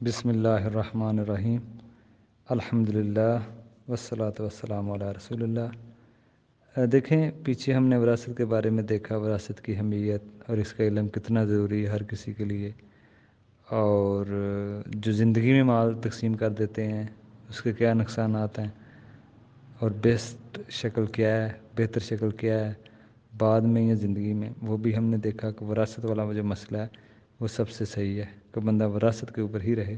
بسم اللہ الرحمن الرحیم الحمدللہ والصلاۃ والسلام علی رسول اللہ۔ دیکھیں، پیچھے ہم نے وراثت کے بارے میں دیکھا، وراثت کی اہمیت اور اس کا علم کتنا ضروری ہے ہر کسی کے لیے، اور جو زندگی میں مال تقسیم کر دیتے ہیں اس کے کیا نقصانات ہیں، اور بیسٹ شکل کیا ہے، بہتر شکل کیا ہے بعد میں یا زندگی میں، وہ بھی ہم نے دیکھا کہ وراثت والا جو مسئلہ ہے وہ سب سے صحیح ہے کہ بندہ وراثت کے اوپر ہی رہے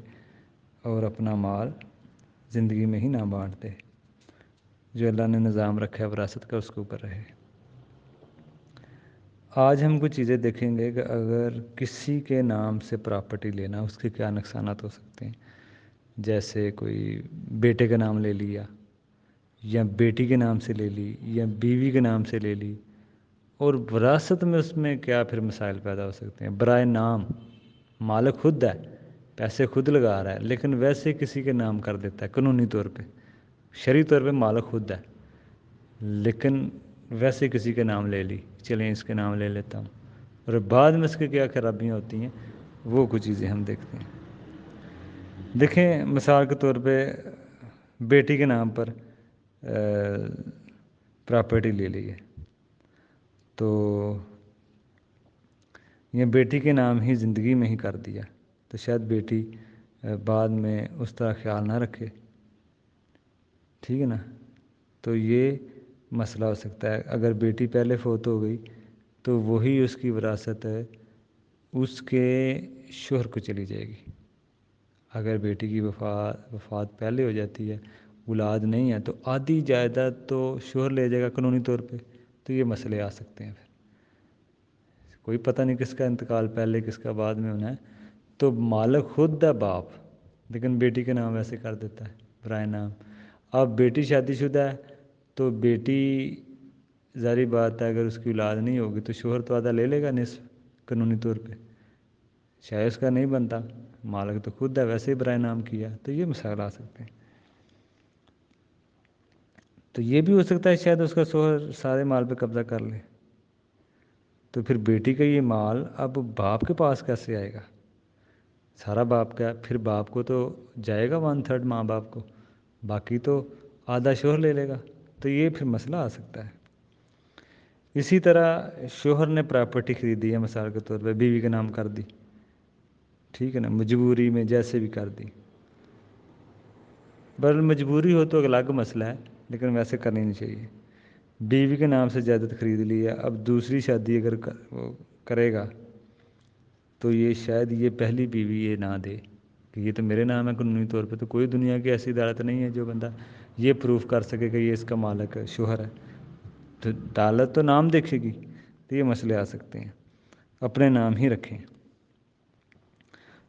اور اپنا مال زندگی میں ہی نہ بانٹ دے، جو اللہ نے نظام رکھا ہے وراثت کا اس کے اوپر رہے۔ آج ہم کچھ چیزیں دیکھیں گے کہ اگر کسی کے نام سے پراپرٹی لینا اس کے کیا نقصانات ہو سکتے ہیں، جیسے کوئی بیٹے کا نام لے لیا یا بیٹی کے نام سے لے لی یا بیوی کے نام سے لے لی، اور وراثت میں اس میں کیا پھر مسائل پیدا ہو سکتے ہیں۔ برائے نام مالک خود ہے، پیسے خود لگا رہا ہے، لیکن ویسے کسی کے نام کر دیتا ہے قانونی طور پہ، شرعی طور پہ مالک خود ہے، لیکن ویسے کسی کے نام لے لی، چلیں اس کے نام لے لیتا ہوں، اور بعد میں اس کے کیا خرابیاں ہوتی ہیں وہ کچھ چیزیں ہم دیکھتے ہیں۔ دیکھیں، مثال کے طور پہ بیٹی کے نام پر پراپرٹی لے لی ہے، تو یہ بیٹی کے نام ہی زندگی میں ہی کر دیا، تو شاید بیٹی بعد میں اس طرح خیال نہ رکھے، ٹھیک ہے نا، تو یہ مسئلہ ہو سکتا ہے۔ اگر بیٹی پہلے فوت ہو گئی تو وہی اس کی وراثت ہے اس کے شوہر کو چلی جائے گی۔ اگر بیٹی کی وفات پہلے ہو جاتی ہے، اولاد نہیں ہے، تو آدھی جائیداد تو شوہر لے جائے گا قانونی طور پہ، تو یہ مسئلے آ سکتے ہیں۔ پھر کوئی پتہ نہیں کس کا انتقال پہلے کس کا بعد میں ہونا ہے، تو مالک خود ہے باپ، لیکن بیٹی کے نام ویسے کر دیتا ہے برائے نام۔ اب بیٹی شادی شدہ ہے تو بیٹی ظاہری بات ہے اگر اس کی اولاد نہیں ہوگی تو شوہر تو آدھا لے لے گا، نصف قانونی طور پہ، شاید اس کا نہیں بنتا، مالک تو خود ہے، ویسے ہی برائے نام کیا، تو یہ مسائل آ سکتے ہیں۔ تو یہ بھی ہو سکتا ہے شاید اس کا شوہر سارے مال پہ قبضہ کر لے، تو پھر بیٹی کا یہ مال اب باپ کے پاس کیسے آئے گا؟ سارا باپ کا، پھر باپ کو تو جائے گا 1/3 ماں باپ کو، باقی تو آدھا شوہر لے لے گا، تو یہ پھر مسئلہ آ سکتا ہے۔ اسی طرح شوہر نے پراپرٹی خریدی ہے، مثال کے طور پہ بیوی کا نام کر دی، ٹھیک ہے نا، مجبوری میں جیسے بھی کر دی، بہرحال مجبوری ہو تو الگ مسئلہ ہے، لیکن ویسے کرنی نہیں چاہیے۔ بیوی کے نام سے جائیداد خرید لی ہے، اب دوسری شادی اگر وہ کرے گا تو یہ شاید یہ پہلی بیوی یہ نہ دے کہ یہ تو میرے نام ہے قانونی طور پہ، تو کوئی دنیا کی ایسی عدالت نہیں ہے جو بندہ یہ پروف کر سکے کہ یہ اس کا مالک ہے، شوہر ہے، تو عدالت تو نام دیکھے گی، تو یہ مسئلے آ سکتے ہیں۔ اپنے نام ہی رکھیں،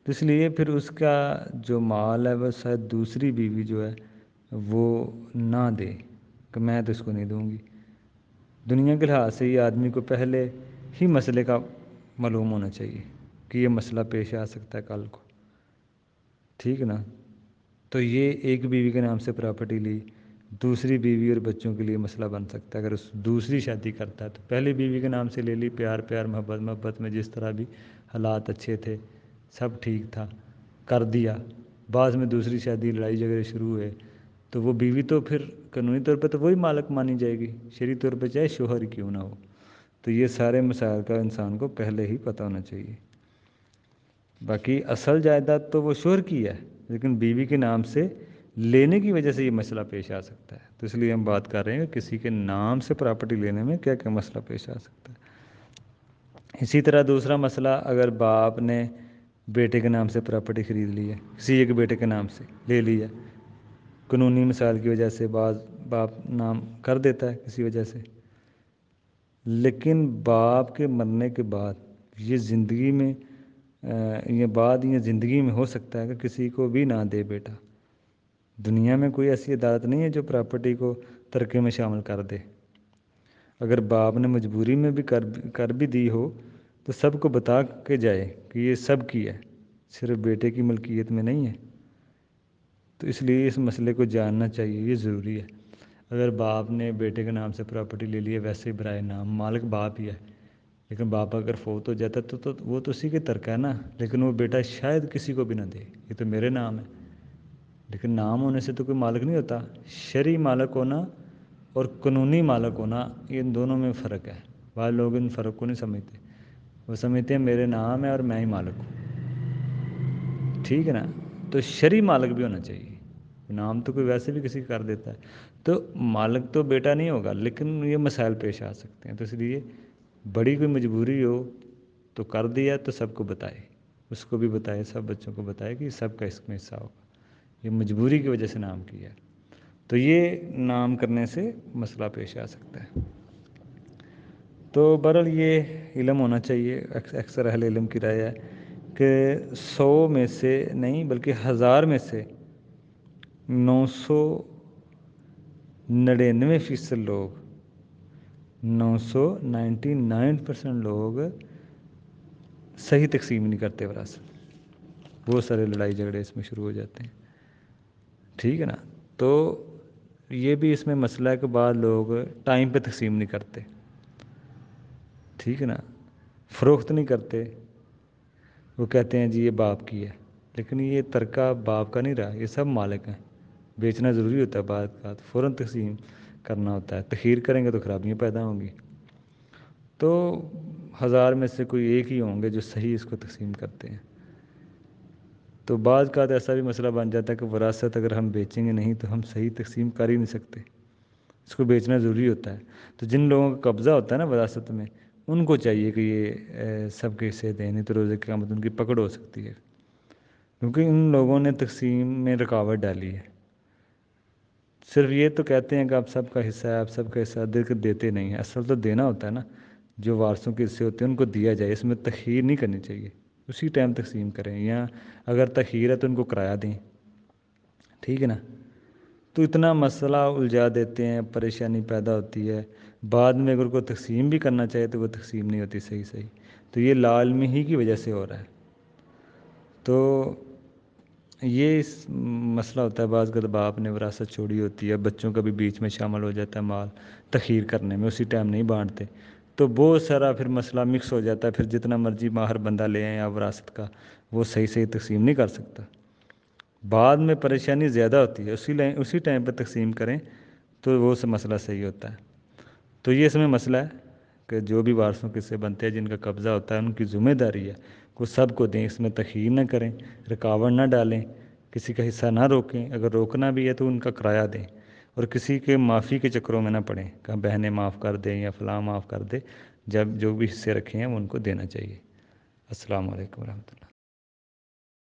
تو اس لیے پھر اس کا جو مال ہے وہ شاید دوسری بیوی جو ہے وہ نہ دے کہ میں تو اس کو نہیں دوں گی۔ دنیا کے لحاظ سے یہ آدمی کو پہلے ہی مسئلے کا معلوم ہونا چاہیے کہ یہ مسئلہ پیش آ سکتا ہے کل کو، ٹھیک ہے نا۔ تو یہ ایک بیوی کے نام سے پراپرٹی لی، دوسری بیوی اور بچوں کے لیے مسئلہ بن سکتا ہے اگر اس دوسری شادی کرتا ہے، تو پہلی بیوی کے نام سے لے لی، پیار پیار محبت محبت میں جس طرح بھی حالات اچھے تھے، سب ٹھیک تھا، کر دیا، بعد میں دوسری شادی لڑائی جھگڑے شروع ہوئے، تو وہ بیوی تو پھر قانونی طور پہ تو وہی مالک مانی جائے گی، شرعی طور پہ چاہے شوہر ہی کیوں نہ ہو۔ تو یہ سارے مسائل کا انسان کو پہلے ہی پتہ ہونا چاہیے۔ باقی اصل جائیداد تو وہ شوہر کی ہے، لیکن بیوی کے نام سے لینے کی وجہ سے یہ مسئلہ پیش آ سکتا ہے، تو اس لیے ہم بات کر رہے ہیں کہ کسی کے نام سے پراپرٹی لینے میں کیا کیا مسئلہ پیش آ سکتا ہے۔ اسی طرح دوسرا مسئلہ، اگر باپ نے بیٹے کے نام سے پراپرٹی خرید لی ہے، کسی ایک بیٹے کے نام سے لے لی ہے، قانونی مسائل کی وجہ سے بعض باپ نام کر دیتا ہے کسی وجہ سے، لیکن باپ کے مرنے کے بعد یہ زندگی میں یہ زندگی میں ہو سکتا ہے کہ کسی کو بھی نہ دے بیٹا۔ دنیا میں کوئی ایسی عدالت نہیں ہے جو پراپرٹی کو ترکے میں شامل کر دے۔ اگر باپ نے مجبوری میں بھی کر بھی دی ہو تو سب کو بتا کے جائے کہ یہ سب کی ہے، صرف بیٹے کی ملکیت میں نہیں ہے، تو اس لیے اس مسئلے کو جاننا چاہیے، یہ ضروری ہے۔ اگر باپ نے بیٹے کے نام سے پراپرٹی لے لی ہے، ویسے ہی برائے نام مالک باپ ہی ہے، لیکن باپ اگر فوت ہو جاتا ہے تو وہ تو اسی کی ترکہ ہے نا، لیکن وہ بیٹا شاید کسی کو بھی نہ دے، یہ تو میرے نام ہے۔ لیکن نام ہونے سے تو کوئی مالک نہیں ہوتا۔ شرعی مالک ہونا اور قانونی مالک ہونا، ان دونوں میں فرق ہے۔ بعض لوگ ان فرق کو نہیں سمجھتے، وہ سمجھتے ہیں میرے نام ہے اور میں ہی مالک ہوں، ٹھیک ہے نا؟ تو شرعی مالک بھی ہونا چاہیے۔ نام تو کوئی ویسے بھی کسی کا کر دیتا ہے، تو مالک تو بیٹا نہیں ہوگا، لیکن یہ مسائل پیش آ سکتے ہیں۔ تو اس لیے بڑی کوئی مجبوری ہو تو کر دیا تو سب کو بتائے، اس کو بھی بتائے، سب بچوں کو بتائے کہ سب کا اس میں حصہ ہوگا، یہ مجبوری کی وجہ سے نام کیا ہے۔ تو یہ نام کرنے سے مسئلہ پیش آ سکتا ہے۔ تو بہرحال یہ علم ہونا چاہیے۔ اکثر اہل علم کی رائے ہے کہ 100 میں سے نہیں بلکہ 1000 میں سے 999% لوگ 999% لوگ صحیح تقسیم نہیں کرتے وراثت۔ بہت سارے لڑائی جھگڑے اس میں شروع ہو جاتے ہیں، ٹھیک ہے نا؟ تو یہ بھی اس میں مسئلہ ہے کہ بعض لوگ ٹائم پہ تقسیم نہیں کرتے، ٹھیک ہے نا؟ فروخت نہیں کرتے، وہ کہتے ہیں جی یہ باپ کی ہے، لیکن یہ ترکہ باپ کا نہیں رہا، یہ سب مالک ہیں۔ بیچنا ضروری ہوتا ہے، بعد فوراً تقسیم کرنا ہوتا ہے، تخیر کریں گے تو خرابیاں پیدا ہوں گی۔ تو 1000 میں سے کوئی ایک ہی ہوں گے جو صحیح اس کو تقسیم کرتے ہیں۔ تو بعض کا ایسا بھی مسئلہ بن جاتا ہے کہ وراثت اگر ہم بیچیں گے نہیں تو ہم صحیح تقسیم کر ہی نہیں سکتے، اس کو بیچنا ضروری ہوتا ہے۔ تو جن لوگوں کا قبضہ ہوتا ہے نا وراثت میں، ان کو چاہیے کہ یہ سب کے حصے دیں، نہیں تو روز قیامت ان کی پکڑ ہو سکتی ہے، کیونکہ ان لوگوں نے تقسیم میں رکاوٹ ڈالی ہے۔ صرف یہ تو کہتے ہیں کہ آپ سب کا حصہ ہے، آپ سب کا حصہ دے کر دیتے نہیں ہیں، اصل تو دینا ہوتا ہے نا۔ جو وارثوں کے حصے ہوتے ہیں ان کو دیا جائے، اس میں تخیر نہیں کرنی چاہیے، اسی ٹائم تقسیم کریں، یا اگر تخیر ہے تو ان کو کرایہ دیں، ٹھیک ہے نا؟ تو اتنا مسئلہ الجھا دیتے ہیں، پریشانی پیدا ہوتی ہے، بعد میں اگر کوئی تقسیم بھی کرنا چاہے تو وہ تقسیم نہیں ہوتی صحیح۔ تو یہ لا علمی ہی کی وجہ سے ہو رہا ہے۔ تو یہ اس مسئلہ ہوتا ہے، بعض کا باپ نے وراثت چھوڑی ہوتی ہے، بچوں کا بھی بیچ میں شامل ہو جاتا ہے مال تخیر کرنے میں، اسی ٹائم نہیں بانٹتے، تو بہت سارا پھر مسئلہ مکس ہو جاتا ہے۔ پھر جتنا مرضی ماہر بندہ لے آئیں آپ وراثت کا، وہ صحیح تقسیم نہیں کر سکتا، بعد میں پریشانی زیادہ ہوتی ہے۔ اسی ٹائم پہ تقسیم کریں تو وہ مسئلہ صحیح ہوتا ہے۔ تو یہ اس میں مسئلہ ہے کہ جو بھی وارثوں کے حصے بنتے ہیں، جن کا قبضہ ہوتا ہے، ان کی ذمہ داری ہے وہ سب کو دیں، اس میں تخیر نہ کریں، رکاوٹ نہ ڈالیں، کسی کا حصہ نہ روکیں، اگر روکنا بھی ہے تو ان کا کرایہ دیں، اور کسی کے معافی کے چکروں میں نہ پڑیں کہ بہنیں معاف کر دیں یا فلاں معاف کر دے۔ جب جو بھی حصے رکھے ہیں وہ ان کو دینا چاہیے۔ السلام علیکم ورحمۃ اللہ۔